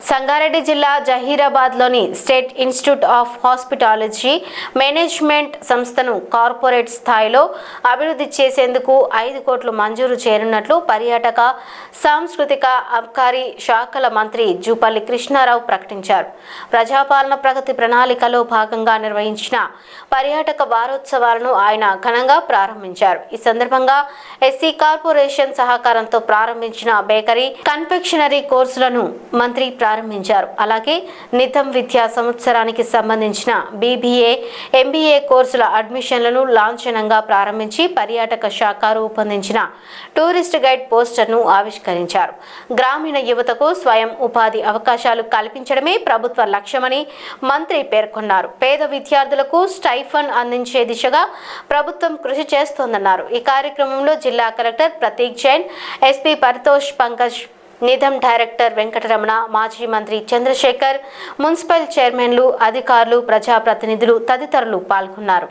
సంగారెడ్డి జిల్లా జహీరాబాద్లోని state institute of హాస్పిటాలజీ management సంస్థను corporate స్థాయిలో అభివృద్ధి చేసేందుకు 5 కోట్లు మంజూరు చేయనున్నట్లు పర్యాటక సాంస్కృతిక అబ్కారీ శాఖల మంత్రి జూపల్లి కృష్ణారావు ప్రకటించారు. ప్రజాపాలన ప్రగతి ప్రణాళికలో భాగంగా నిర్వహించిన పర్యాటక వారోత్సవాలను ఆయన ఘనంగా ప్రారంభించారు. ఈ సందర్భంగా ఎస్సీ కార్పొరేషన్ సహకారంతో ప్రారంభించిన బేకరీ కన్ఫెక్షనరీ కోర్సులను మంత్రి ప్రారంభించారు. అలాగే నితం విద్యా సంవత్సరానికి సంబంధించిన BBA, MBA కోర్సుల అడ్మిషన్లను లాంఛనంగా ప్రారంభించి పర్యాటక శాఖ రూపొందించిన టూరిస్ట్ గైడ్ పోస్టర్ను ఆవిష్కరించారు. గ్రామీణ యువతకు స్వయం ఉపాధి అవకాశాలు కల్పించడమే ప్రభుత్వ లక్ష్యమని మంత్రి పేర్కొన్నారు. పేద విద్యార్థులకు స్టైఫండ్ అందించే దిశగా ప్రభుత్వం కృషి చేస్తోందన్నారు. ఈ కార్యక్రమంలో జిల్లా కలెక్టర్ ప్రతీక్ జైన్, SP పరితోష్ పంకజ్, నిధం డైరెక్టర్ వెంకటరమణ, మాజీ మంత్రి చంద్రశేఖర్, మున్సిపల్ చైర్మన్లు, అధికారులు, ప్రజాప్రతినిధులు తదితరులు పాల్గొన్నారు.